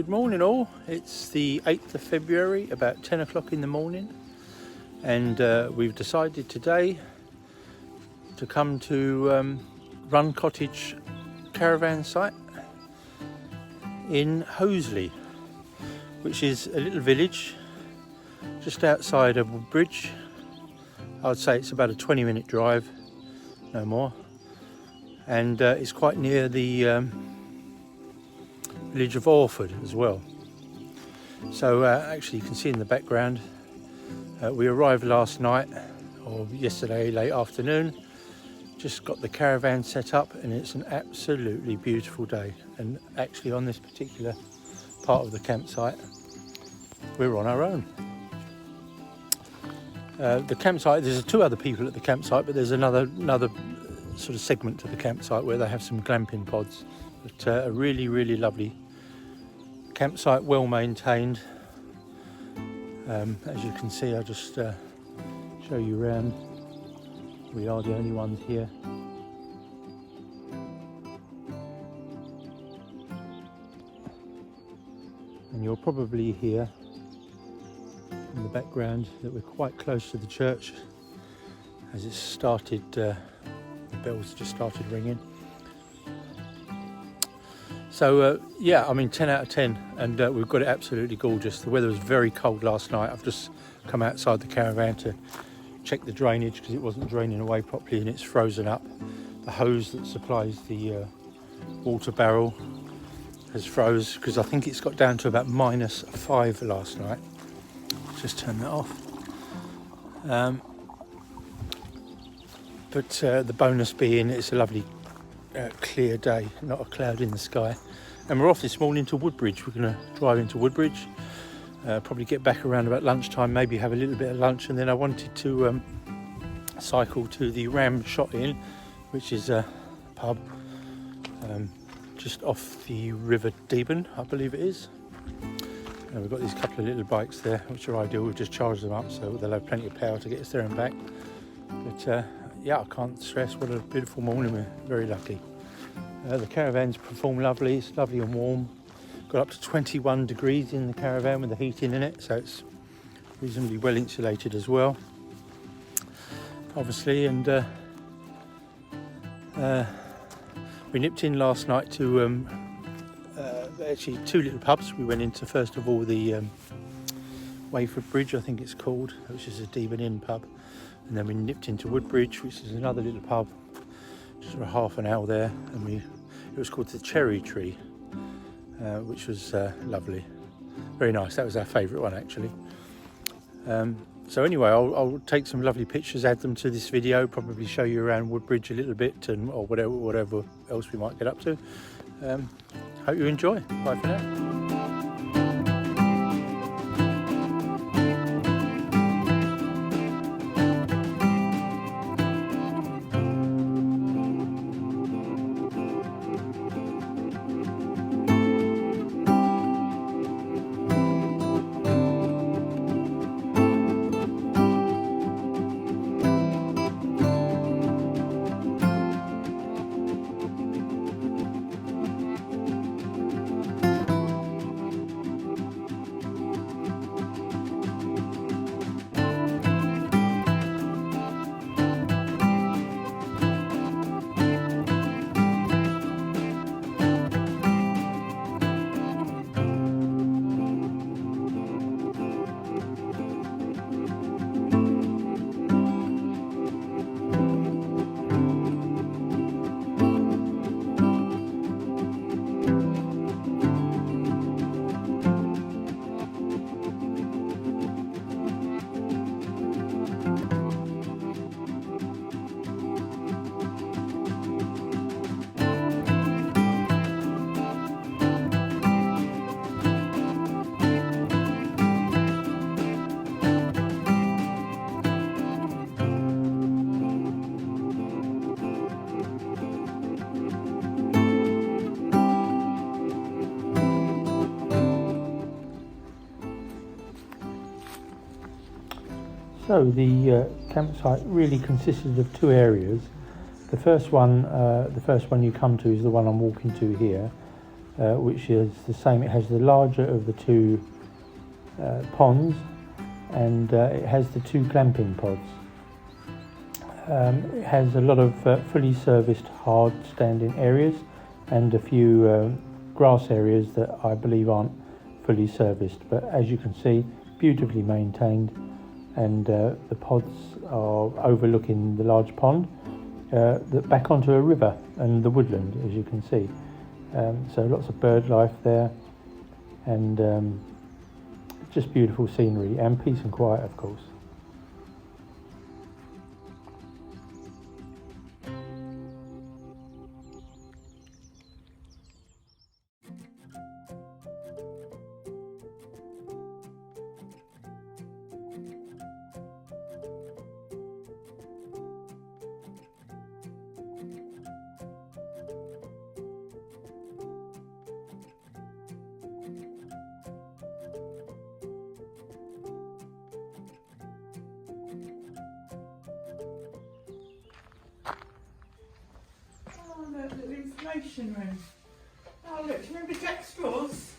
Good morning all. It's the 8th of February, about 10 o'clock in the morning, and we've decided today to come to Run Cottage caravan site in Hoseley, which is a little village just outside of Woodbridge. I would say it's about a 20-minute drive, no more, and it's quite near the village of Orford as well. So actually you can see in the background, we arrived last night or yesterday late afternoon, just got the caravan set up, and it's an absolutely beautiful day. And actually on this particular part of the campsite we're on our own. The campsite, there's two other people at the campsite, but there's another sort of segment to the campsite where they have some glamping pods. But a really lovely campsite, well maintained. As you can see, I'll just show you around. We are the only ones here. And you'll probably hear in the background that we're quite close to the church, as it started, the bells just started ringing. So yeah, I mean 10 out of 10, and we've got it absolutely gorgeous. The weather was very cold last night. I've just come outside the caravan to check the drainage because it wasn't draining away properly and it's frozen up. The hose that supplies the water barrel has froze because I think it's got down to about -5 last night. Just turn that off. But the bonus being it's a lovely clear day, not a cloud in the sky. And we're off this morning to Woodbridge. We're going to drive into Woodbridge, probably get back around about lunchtime, maybe have a little bit of lunch, and then I wanted to cycle to the Ram Shot Inn, which is a pub just off the River Deben, I believe it is. And we've got these couple of little bikes there, which are ideal. We've just charged them up, so they'll have plenty of power to get us there and back. But yeah, I can't stress what a beautiful morning. We're very lucky. The caravan's performed lovely. It's lovely and warm. Got up to 21 degrees in the caravan with the heating in it, so it's reasonably well insulated as well, obviously. And we nipped in last night to actually two little pubs. We went into, first of all, the Wayford Bridge, I think it's called, which is a Deben Inn pub. And then we nipped into Woodbridge, which is another little pub, just for half an hour there. And it was called the Cherry Tree, which was lovely, very nice. That was our favourite one actually. So anyway, I'll take some lovely pictures, add them to this video, probably show you around Woodbridge a little bit, and or whatever else we might get up to. Hope you enjoy. Bye for now. So the campsite really consisted of two areas. The first one you come to is the one I'm walking to here, which is the same. It has the larger of the two ponds, and it has the two glamping pods. It has a lot of fully serviced hard standing areas and a few grass areas that I believe aren't fully serviced, but as you can see, beautifully maintained, and the pods are overlooking the large pond that back onto a river and the woodland, as you can see. So lots of bird life there, and just beautiful scenery and peace and quiet, of course. The information room. Oh look, do you remember Jack Straws?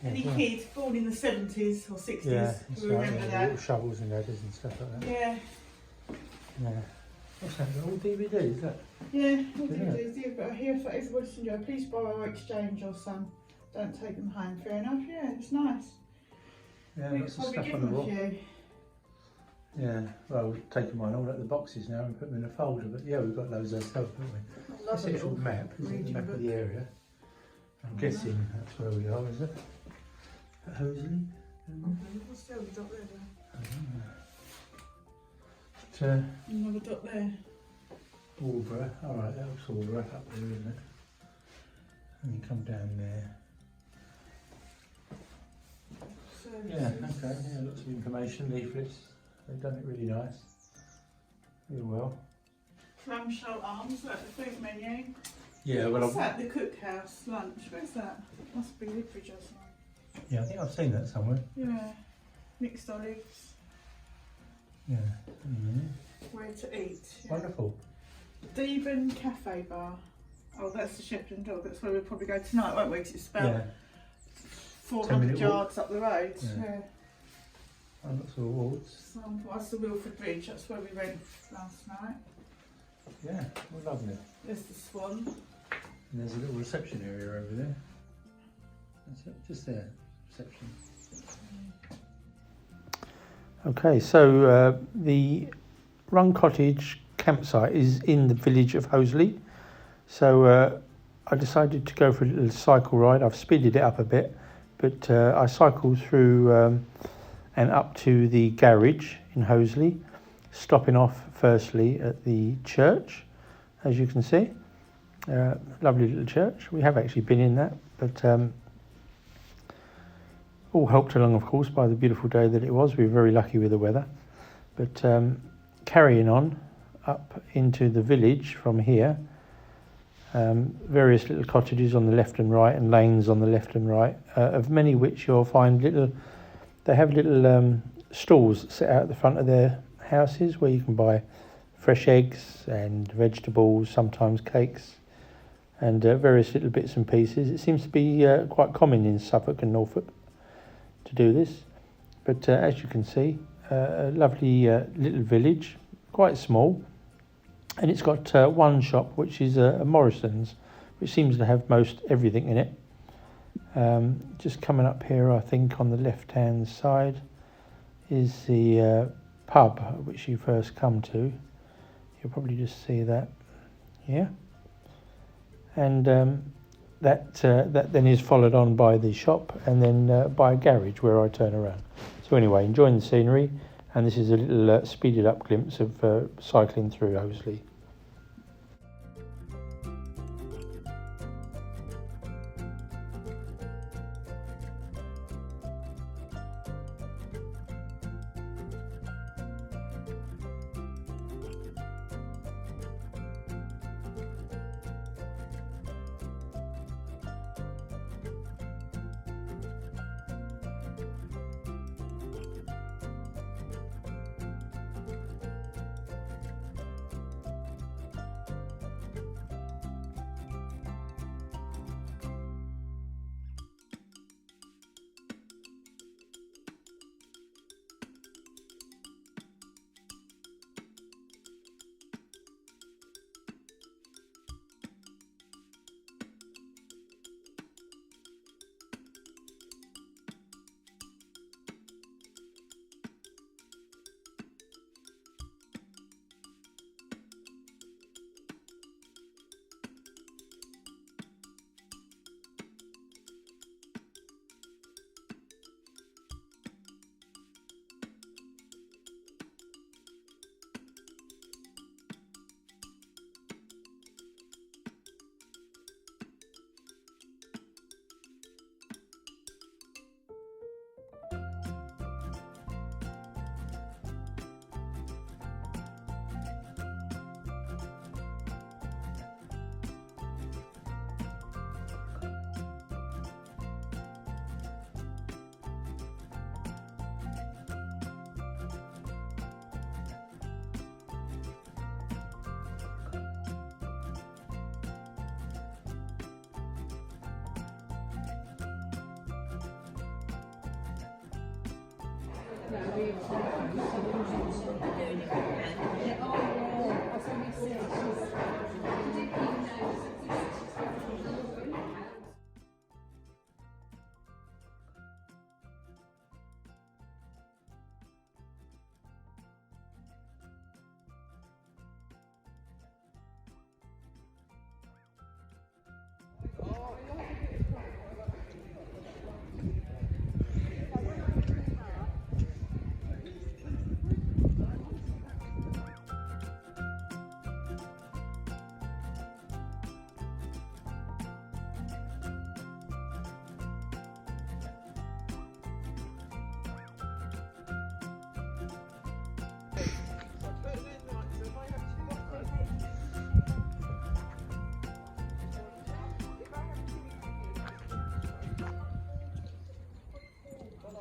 Yeah, Any kid born in the 70s or 60s that's who right, remember yeah, that? little shovels and ladders and stuff like that. Yeah, What's that? All DVDs, that? yeah, all Yeah. DVDs, yeah, but here for everybody to enjoy. Please borrow or exchange or some. Don't take them home. Fair enough, yeah, it's nice. Yeah, We lots could of probably stuff give on the them a wall. few. Yeah, well, we've taken mine all out of the boxes now and put them in a folder, but yeah, we've got loads ourselves, haven't we? I love This a actual little map, is it the reading map book. of the area? I'm guessing that's where we are, is it? At Hoseley? What's the other dot there? I don't know. But, Another dot there. Aldborough, alright, that looks Aldborough up there, isn't it? And you come down there. Yeah, okay, yeah, lots of information, leaflets. They've done it really nice. Really well. Clamshell arms, like the food menu. Yeah, well, What's that? The cookhouse lunch. Where's that? Must be Liverpool or something. yeah, I think I've seen that somewhere. Yeah. Mixed olives. Yeah. Mm-hmm. Where to eat. Yeah. Wonderful. Devon Cafe Bar. Oh, that's the Shepherd and Dog. That's where we'll probably go tonight, won't we? 'Cause it's about Yeah. 400 10-minute yards up the road. Yeah. Yeah. Oh, lots of awards. So, that's the Wilford Bridge. That's where we went last night. Yeah, well, lovely. There's the Swan. And there's a little reception area over there. That's it, just there, reception. Okay, so the Run Cottage campsite is in the village of Hoseley. So I decided to go for a little cycle ride. I've speeded it up a bit, but I cycled through and up to the garage in Hoseley, stopping off firstly at the church, as you can see. Lovely little church. We have actually been in that, but all helped along, of course, by the beautiful day that it was. We were very lucky with the weather. But carrying on up into the village from here, various little cottages on the left and right, and lanes on the left and right, of many which you'll find they have little stalls set out at the front of their houses where you can buy fresh eggs and vegetables, sometimes cakes, and various little bits and pieces. It seems to be quite common in Suffolk and Norfolk to do this, but as you can see, a lovely little village, quite small, and it's got one shop which is a Morrison's, which seems to have most everything in it. Just coming up here, I think on the left hand side is the pub which you first come to. You'll probably just see that here, and that then is followed on by the shop, and then by a garage where I turn around. So anyway, enjoying the scenery, and this is a little speeded up glimpse of cycling through Hoseley.